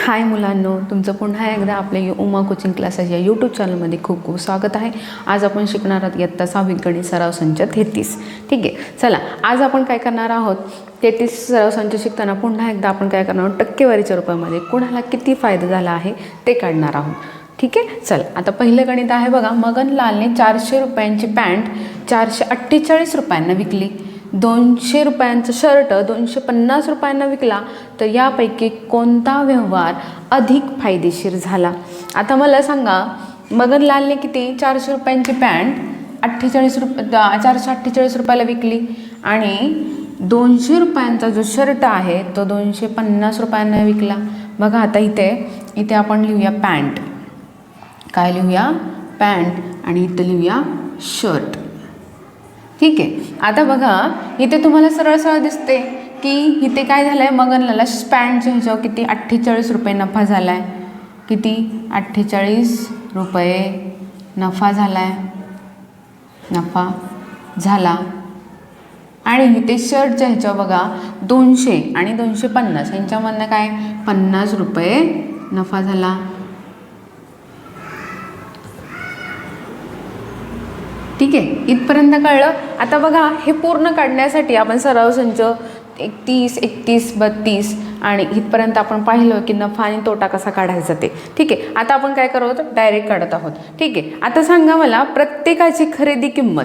हाय मुलांनो, तुमचं पुन्हा एकदा आपल्या उमा कोचिंग क्लासेस या यूट्यूब चॅनलमध्ये खूप खूप स्वागत आहे. आज आपण शिकणार आहोत इयत्ता 6वी गणित सराव संच 33. ठीक आहे, चला आज आपण काय करणार आहोत, 33 सराव संच शिकताना पुन्हा एकदा आपण काय करणार आहोत, टक्केवारीच्या रूपामध्ये कोणाला किती फायदा झाला आहे ते काढणार आहोत. ठीक आहे, चला आता पहिलं गणित आहे बघा. मगनलालने 400 रुपयांची पॅन्ट 448 रुपयांना विकली. 200 रुपयांचा शर्ट 250 रुपयांना विकला, तर यापैकी कोणता व्यवहार अधिक फायदेशीर झाला? आता मला सांगा, मगनलालने किती 400 रुपयांची पॅन्ट 448 रुपयाला विकली आणि 200 रुपयांचा जो शर्ट आहे तो 250 रुपयांना विकला. बघा आता इथे आपण लिहूया पॅन्ट. काय लिहूया? पॅन्ट. आणि इथं लिहूया शर्ट. ठीक आहे, आता बघा इथे तुम्हाला सरळ सरळ दिसते की इथे काय झालं आहे, मगनलाला पॅन्टच्या ह्याच्यावर किती 48 रुपये नफा झाला आहे. किती? 48 रुपये नफा झाला आहे. नफा झाला. आणि इथे शर्टच्या ह्याच्यावर बघा 200 आणि 250 यांच्यामधनं काय 50 रुपये नफा झाला. ठीक आहे, इथपर्यंत कळलं. आता बघा हे पूर्ण काढण्यासाठी आपण सराव संच 31, 31, 32 आणि इथपर्यंत आपण पाहिलं की नफा आणि तोटा कसा काढायचा ते. ठीक आहे, आता आपण काय करत आहोत, डायरेक्ट काढत आहोत. ठीक आहे, आता सांगा मला प्रत्येकाची खरेदी किंमत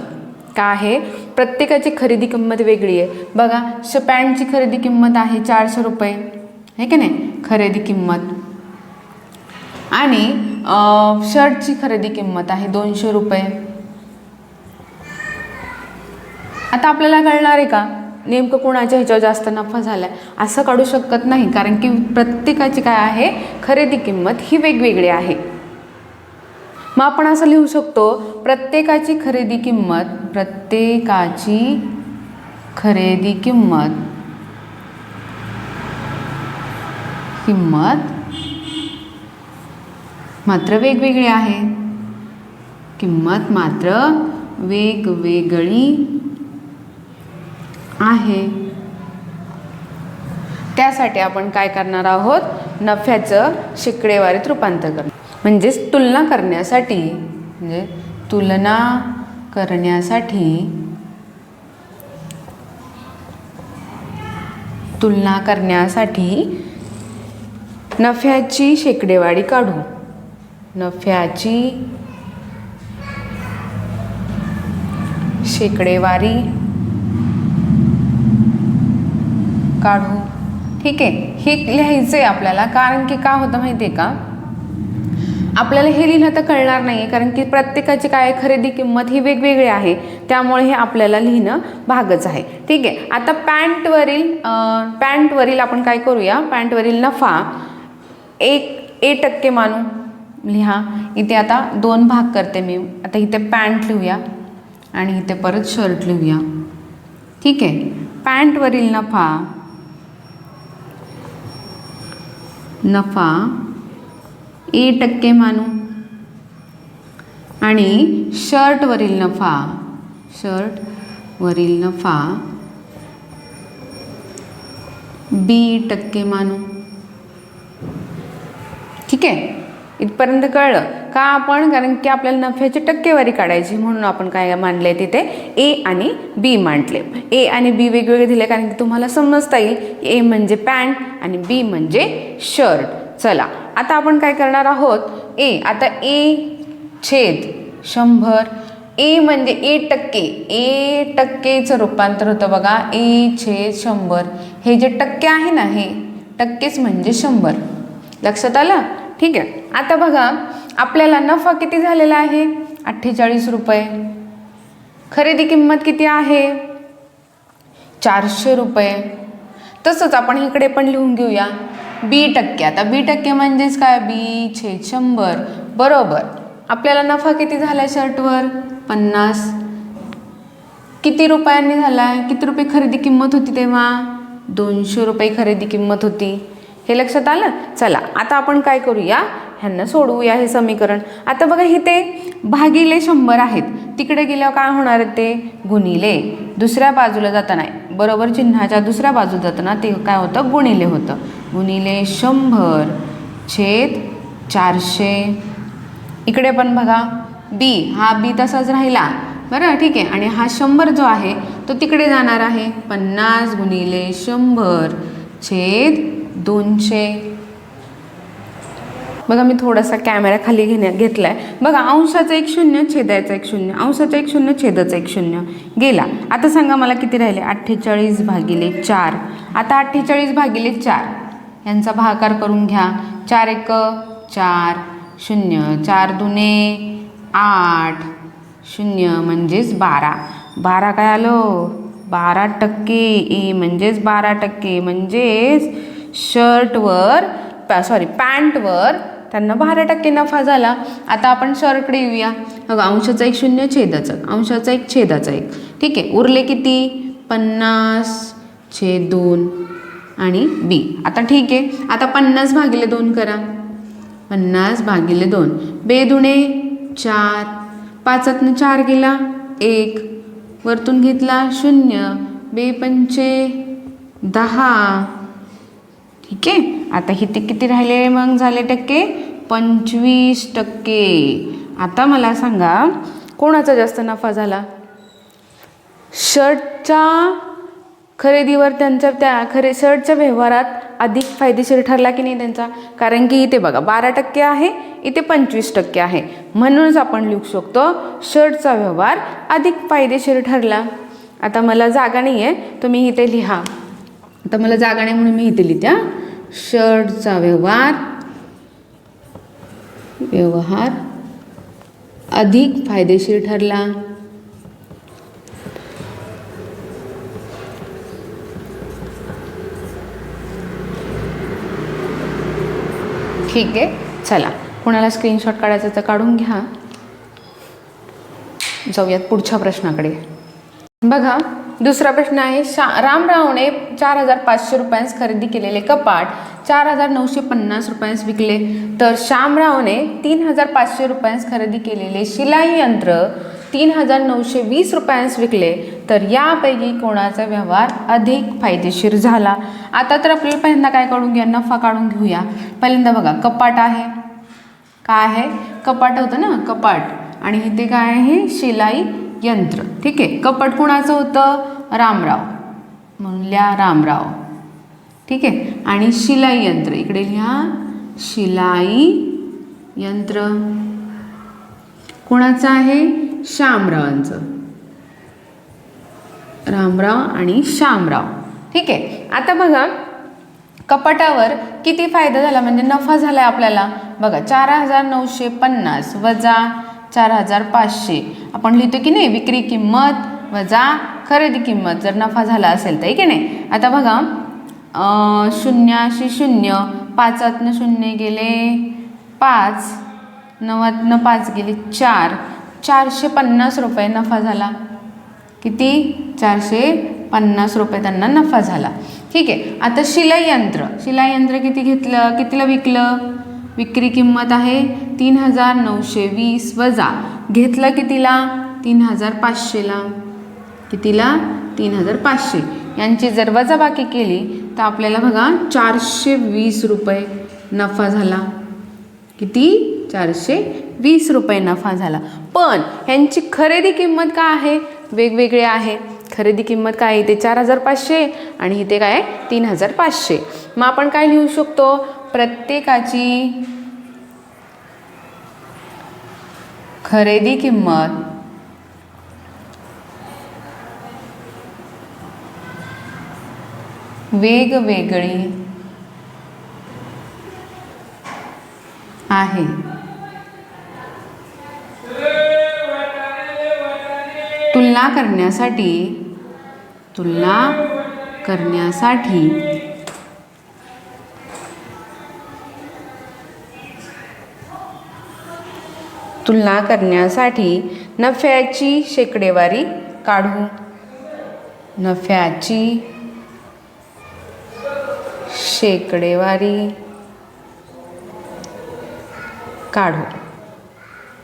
काय आहे? प्रत्येकाची खरेदी किंमत वेगळी आहे. बघा पॅन्टची खरेदी किंमत आहे 400 रुपये, आहे की नाही खरेदी किंमत. आणि शर्टची खरेदी किंमत आहे 200 रुपये. आता आपल्याला कळणार आहे का नेमकं कोणाच्या ह्याच्यावर जास्त नफा झाला आहे? असं काढू शकत नाही, कारण की प्रत्येकाची काय आहे खरेदी किंमत ही वेगवेगळी आहे. मग आपण असं लिहू शकतो, प्रत्येकाची खरेदी किंमत मात्र वेगवेगळी आहे. किंमत मात्र वेगवेगळी आहे. त्यासाठी आपण काय करणार आहोत, नफ्याचं शेकडेवारीत रूपांतर करणार. म्हणजेच तुलना करण्यासाठी नफ्याची शेकडेवारी काढू. नफ्याची शेकडेवारी काढू. ठीक आहे, हे लिहायचं आहे आपल्याला, कारण की काय होतं माहिती आहे का, आपल्याला हे लिहिलं तर कळणार नाही आहे, कारण की प्रत्येकाची काय खरेदी किंमत ही वेगवेगळी आहे. त्यामुळे हे आपल्याला लिहिणं भागच आहे. ठीक आहे, आता पॅन्टवरील आपण काय करूया, पॅन्टवरील नफा 1% मानू. लिहा. इथे आता 2 भाग करते मी. आता इथे पॅन्ट लिहूया आणि इथे परत शर्ट लिहूया. ठीक आहे, पॅन्टवरील नफा 1% मानू आणि शर्टवरील नफा 2% मानू. ठीक आहे, इथपर्यंत कळलं का आपण? कारण की आपल्याला नफ्याची टक्केवारी काढायची, म्हणून आपण काय मांडले तिथे ए आणि बी मांडले. ए आणि बी वेगवेगळे दिले, कारण की तुम्हाला समजता येईल ए म्हणजे पॅन्ट आणि बी म्हणजे शर्ट. चला आता आपण काय करणार आहोत, आता A/100. ए म्हणजे 1%. टक्केचं रूपांतर होतं बघा, A/100. हे जे टक्के आहे ना, हे टक्केच म्हणजे 100. लक्षात आलं? ठीक आहे, आता बघा आपल्याला नफा किती झालेला आहे 48 रुपये. खरेदी किंमत किती आहे 400 रुपये. तसंच आपण इकडे पण लिहून घेऊया B%. आता B% म्हणजेच काय, B/100 बरोबर. आपल्याला नफा किती झाला शर्टवर 50. किती रुपयांनी झाला आहे, किती रुपये खरेदी किंमत होती तेव्हा 200 रुपये खरेदी किंमत होती. हे लक्षात आलं? चला आता आपण काय करूया, ह्यांना सोडवूया हे समीकरण. आता बघा इथे भागिले 100 आहेत, तिकडे गेल्यावर काय होणार आहे ते गुणिले. दुसऱ्या बाजूला जाताना बरोबर चिन्हाच्या दुसऱ्या बाजूला जाताना ते काय होतं गुणिले होतं. गुणिले 100 छेद 400. इकडे पण बघा बी, हा बी तसाच राहिला बरं, ठीक आहे. आणि हा 100 जो आहे तो तिकडे जाणार आहे. 50 गुणिले 100 छेद 200. बघा मी थोडासा कॅमेरा खाली घेतला आहे. बघा अंशाचं 1 0, छेदायचं 1 0, अंशाचं 1 0, छेदाचं 1 0 गेला. आता सांगा मला किती राहिले? 48 भागिले 4. आता 48 भागिले 4 यांचा भागाकार करून घ्या. 4 1 4 0, 4 2 8 0 म्हणजेच 12. 12 काय आलं? 12%. ए म्हणजेच 12%, म्हणजेच शर्टवर पॅन्टवर त्यांना 12% नफा झाला. आता आपण शर्टकडे येऊया. बघा अंशाचा 1 0, छेदाचं, अंशाचा 1, छेदाचा 1. ठीक आहे. उरले किती? 50 छेद 2 आणि बी. आता ठीक आहे. आता 50 भागिले 2 करा. 50 भागिले 2. बे दुणे 4, 5 4 गेला 1, वरतून घेतला 0, बे पंचे 10. ठीक आहे. आता इथे किती राहिले मग झाले टक्के? 25%. आता मला सांगा कोणाचा जास्त नफा झाला? शर्टच्या खरेदीवर त्यांच्या शर्टच्या व्यवहारात अधिक फायदेशीर ठरला की नाही त्यांचा? कारण की इथे बघा 12% आहे, इथे 25% आहे. म्हणूनच आपण लिहू शकतो शर्टचा व्यवहार अधिक फायदेशीर ठरला. आता मला जागा नाही आहे, तुम्ही इथे लिहा. आता मला जागा नाही म्हणून मी इथे लिहिते. शर्टचा व्यवहार अधिक फायदेशीर ठरला. ठीक आहे. चला, कोणाला स्क्रीनशॉट काढायचा तर काढून घ्या. जाऊयात पुढच्या प्रश्नाकडे. बघा दुसरा प्रश्न आहे. रामरावने 4500 रुपयांस खरेदी केलेले कपाट 4950 रुपयांस विकले. तर श्यामरावने 3500 रुपयांस खरेदी केलेले शिलाई यंत्र 3920 रुपयांस विकले. तर यापैकी कोणाचा व्यवहार अधिक फायदेशीर झाला? आता तर आपल्याला पहिल्यांदा काय काढून घ्या? नफा काढून घेऊया. पहिल्यांदा बघा कपाट आहे. काय आहे? कपाट होतं ना, कपाट. आणि इथे काय आहे? शिलाई यंत्र. ठीक आहे. कपाट कुणाचं होतं? रामराव, म्हणून लिहा रामराव. ठीक आहे. आणि शिलाई यंत्र इकडे लिहा शिलाई यंत्र कोणाचं आहे? श्यामरावांचं. रामराव आणि श्यामराव. ठीक आहे. आता बघा कपाटावर किती फायदा झाला म्हणजे नफा झाला आहे आपल्याला. बघा 4950 वजा 4500 आपण लिहितो की नाही? विक्री किंमत वजा खरेदी किंमत जर नफा झाला असेल तर, की नाही? आता बघा 0 0, 5 0 गेले 5, 9 5 गेले 4, 450 रुपये नफा झाला. किती? 450 रुपये त्यांना नफा झाला. ठीक आहे. आता शिलाई यंत्र किती घेतलं? कितीला विकलं? विक्री किंमत आहे 3920 वजा घेतलं कितीला? 3500ला. कितीला? 3500. यांची जर वजाबाकी केली तर आपल्याला बघा 420 रुपये नफा झाला. किती? 420 रुपये नफा झाला. पण ह्यांची खरेदी किंमत काय आहे? वेगवेगळे आहे. खरेदी किंमत काय? इथे 4500 आणि इथे काय? 3500. मग आपण काय लिहू शकतो? प्रत्येकाची खरेदी किंमत वेगवेगळी आहे. तुलना करण्यासाठी नफ्याची शेकडेवारी काढू. नफ्याची शेकडेवारी काढू.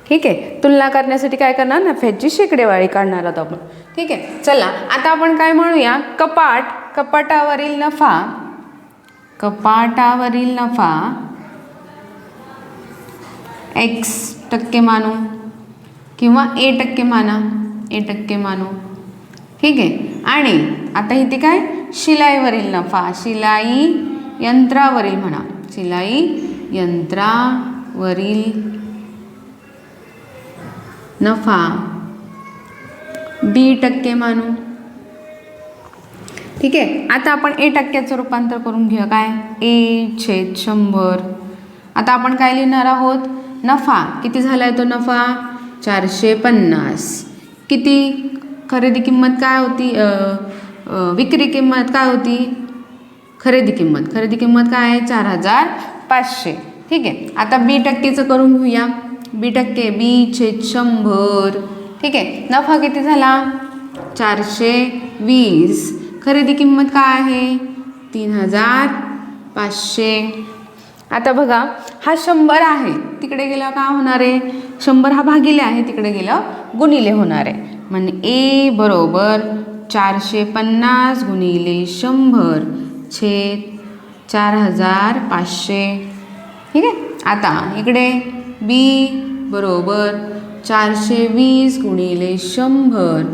ठीक आहे. तुलना करण्यासाठी काय करणार? नफ्याची शेकडेवारी काढणार आहोत आपण. ठीक आहे. चला आता आपण काय म्हणूया? कपाटावरील नफा x% मानू किंवा a% माना, a% मानू, ठीक आहे. आणि आता इथे काय, शिलाईवरील नफा, शिलाई यंत्रावरील म्हणा, शिलाई यंत्रावरील नफा b% मानू, ठीक आहे. आता आपण a%चं रूपांतर करून घेऊया. काय, a/100. आता आपण काय लिहिणार आहोत, नफा किती झाला आहे, तो नफा 450. किती खरेदी किंमत काय होती, विक्री किंमत काय होती, खरेदी किंमत काय आहे 4500, ठीक आहे. आता b%चं करून घेऊया. b/100, ठीक आहे. नफा किती झाला 420. खरेदी किंमत काय आहे 3500. आता बघा, हा 100 आहे, तिकडे गेला काय होणार आहे, 100 हा भागिले आहे, तिकडे गेलं गुणिले होणार आहे. म्हणजे a बरोबर 450 गुणिले 100 छेद 4500, ठीक आहे. आता इकडे b बरोबर 420 गुणिले 100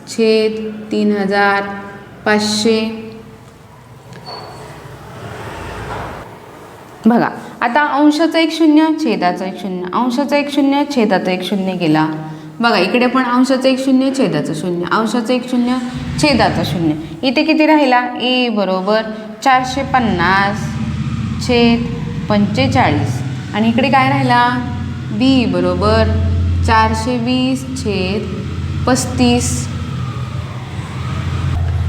छेद 3500. बघा, आता अंशाचं 1 0, छेदाचं 1 0, अंशाचं 1 0, छेदाचं 1 0 गेला. बघा, इकडे पण अंशाचं 1 0, छेदाचं 0, अंशाचं 1 0, छेदाचं 0. इथे किती राहिला, a बरोबर 450 छेद 45. आणि इकडे काय राहिला, b बरोबर 420 छेद 35.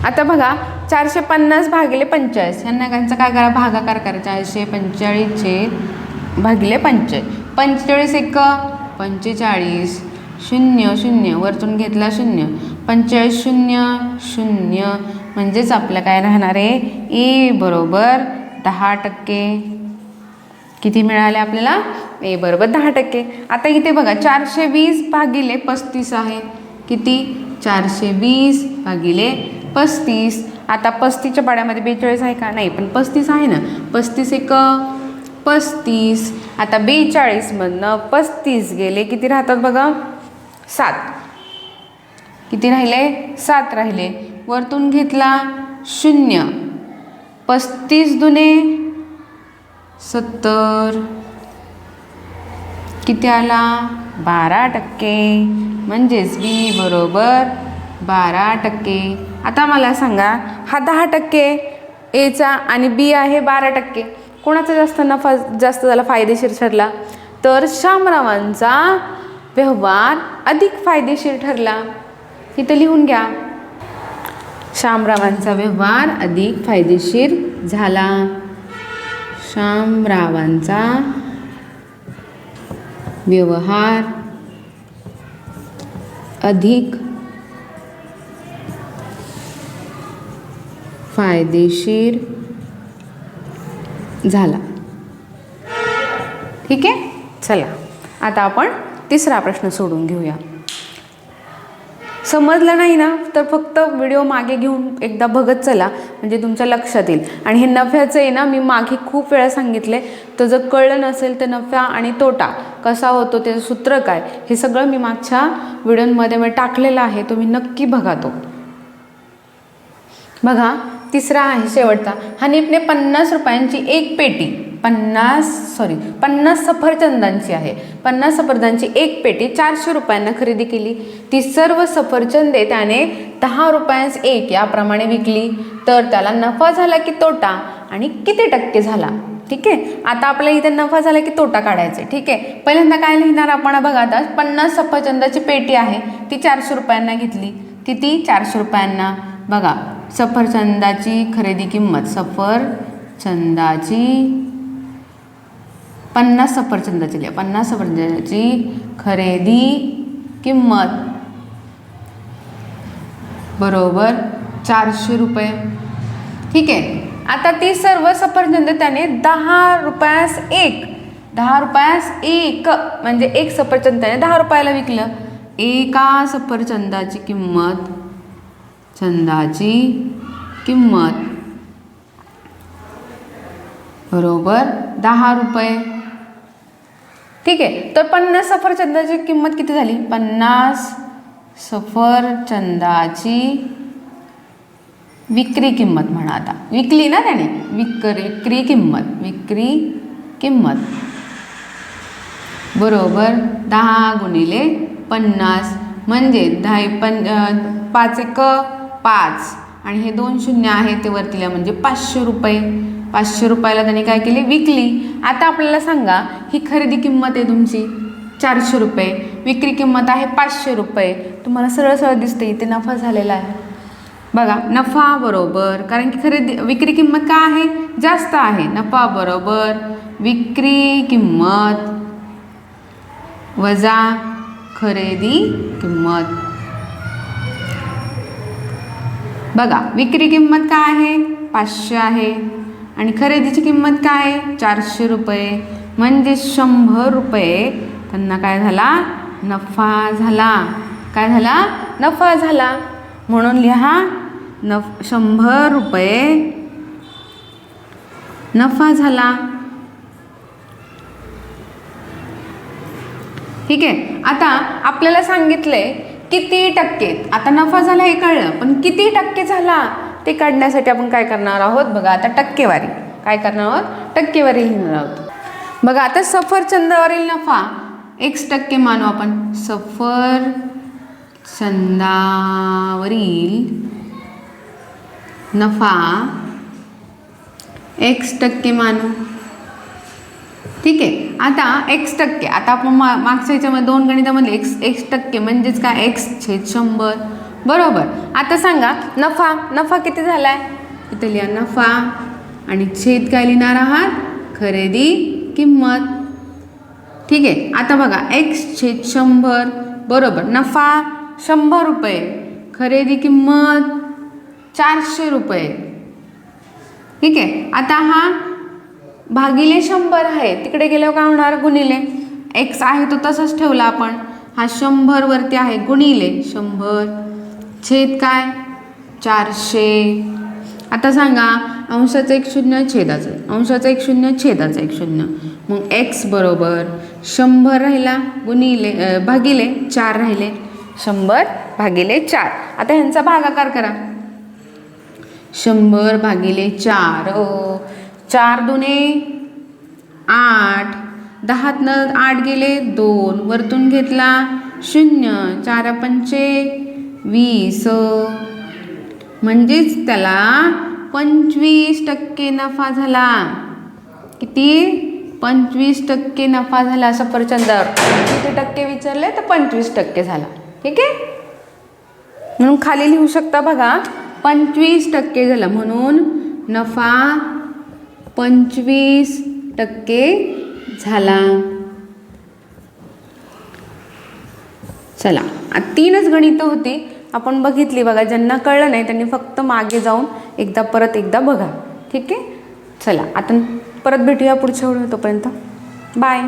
आता बघा, 450 भागिले 45, ह्यांना यांचा काय करा, भागाकार करा. 445 छेद भागिले 45. 45 1 45, 0 0 वरतून घेतला 0, 45 0 0, म्हणजेच आपलं काय राहणार आहे, a बरोबर 10%. किती मिळाले आपल्याला, a बरोबर 10%. आता इथे बघा, 420 भागिले 35 आहे. किती, 420 भागिले 35. आता 35च्या पाड्यामध्ये 42 आहे का, नाही, पण 35 आहे ना. 35 1 35. आता 42 मधनं 35 गेले, किती राहतात बघा, 7. किती राहिले, 7 राहिले. वरतून घेतला 0, 35 दुने 70, किती आला 12%. म्हणजेच b बरोबर 12%. आता मला सांगा, हा 10% एचा आणि बी आहे 12%, कोणाचा जास्त नफा जास्त झाला, फायदेशीर ठरला, तर शामरावांचा व्यवहार अधिक फायदेशीर ठरला. इथं लिहून घ्या, शामरावांचा व्यवहार अधिक फायदेशीर झाला. शामरावांचा व्यवहार अधिक फायदेशीर झाला, ठीक आहे. चला, आता आपण तिसरा प्रश्न सोडून घेऊया. समजलं नाही ना, तर फक्त व्हिडिओ मागे घेऊन एकदा बघत चला, म्हणजे तुमच्या लक्षात येईल. आणि हे नफ्याचं आहे ना, मी मागे खूप वेळा सांगितले, तर जर कळलं नसेल तर नफा आणि तोटा कसा होतो, त्याचं सूत्र काय, हे सगळं मी मागच्या व्हिडिओमध्ये टाकलेलं आहे, तुम्ही नक्की बघा तो. बघा, तिसरा आहे शेवटचा. हनीफने 50 रुपयांची एक पेटी 50 सफरचंदांची आहे. 50 सफरचंदांची एक पेटी 400 रुपयांना खरेदी केली. ती सर्व सफरचंदे त्याने 10 रुपयांस एक याप्रमाणे विकली, तर त्याला नफा झाला की तोटा आणि किती टक्के झाला, ठीक आहे. आता आपल्याला इथे नफा झाला की तोटा काढायचा, ठीक आहे. पहिल्यांदा काय लिहिणार आपण, बघा, आता 50 सफरचंदाची पेटी आहे, ती 400 रुपयांना घेतली. किती, 400 रुपयांना. बघा, सफरचंदाची खरेदी किंमत, सफरचंदाची 50 सफरचंदाची 50 सफरचंदाची खरेदी किंमत बरोबर 400 रुपये, ठीक आहे. आता ती सर्व सफरचंद त्याने 10 रुपयास एक म्हणजे एक सफरचंद त्याने 10 रुपयाला विकलं. एका सफरचंदाची किंमत बरोबर 10 रुपये. ठीक आहे. तर 50 सफरचंदाची किंमत किती झाली? 50 सफरचंदाची विक्री किंमत म्हणा. आता विकली ना त्याने, विक्री किंमत बरोबर 10 गुणिले 50 म्हणजे 5 एक 5 आणि हे 2 शून्य आहे ते वरतीला म्हणजे 500 रुपये. 500 रुपयाला त्याने काय केले? विकली. आता आपल्याला सांगा, ही खरेदी किंमत आहे तुमची 400 रुपये, विक्री किंमत आहे 500 रुपये. तुम्हाला सरळ सरळ दिसते इथे नफा झालेला आहे. बघा, नफा बरोबर, कारण की विक्री किंमत का आहे? जास्त आहे. नफा बरोबर विक्री किंमत वजा खरेदी किंमत. बघा, विक्री किंमत काय आहे? 500 आहे आणि खरेदीची किंमत काय आहे? 400 रुपये म्हणजे 100 रुपये त्यांना काय झाला? नफा झाला. काय झाला? नफा झाला. म्हणून लिहा 100 रुपये नफा झाला. ठीक आहे. आता आपल्याला सांगितलंय किती टक्के. आता नफा झाला हे कळलं, पण किती टक्के झाला ते काढण्यासाठी आपण काय करणार आहोत? बघा, आता टक्केवारी. काय करणार आहोत? टक्केवारी लिहिणार आहोत. बघा, आता सफरचंदावरील नफा x% मानू आपण. सफरचंदावरील नफा x% मानू. ठीक आहे. आता x%, आता आपण मागच्या ह्याच्यामध्ये 2 गणितामध्ये x% म्हणजेच काय? x/100 बरोबर. आता सांगा नफा किती झालाय? इथे लिहा नफा आणि छेद काय लिहिणार आहात? खरेदी किंमत. ठीक आहे. आता बघा, x/100 बरोबर नफा 100 रुपये, खरेदी किंमत 400 रुपये. ठीक आहे. आता हा भागिले 100 आहे, तिकडे गेल्यावर काय होणार? गुणिले. x आहे तो तसाच ठेवला आपण. हा 100 वरती आहे, गुणिले 100 छेद काय? 400. आता सांगा, अंशाचं 1 0 छेदाचं, अंशाचं 1 0 छेदाचं 1 0. मग x बरोबर 100 राहिला गुणिले भागिले 4 राहिले. 100 भागिले 4. आता ह्यांचा भागाकार करा. 100 भागिले 4. 4 दुने 8. 10तनं 8 गेले 2. वरतून घेतला 0. 4 पंचे 20. म्हणजेच त्याला 25% नफा झाला. किती? 25% नफा झाला सफरचंदावर. किती टक्के विचारले तर 25% झाला. ठीक आहे. म्हणून खाली लिहू शकता बघा, 25% झाला. म्हणून नफा 25% झाला. चला, 3च गणितं होती आपण बघितली. बघा, ज्यांना कळलं नाही त्यांनी फक्त मागे जाऊन परत एकदा बघा. ठीक आहे. चला, आता परत भेटूया पुढच्या व्हिडिओ. तोपर्यंत बाय.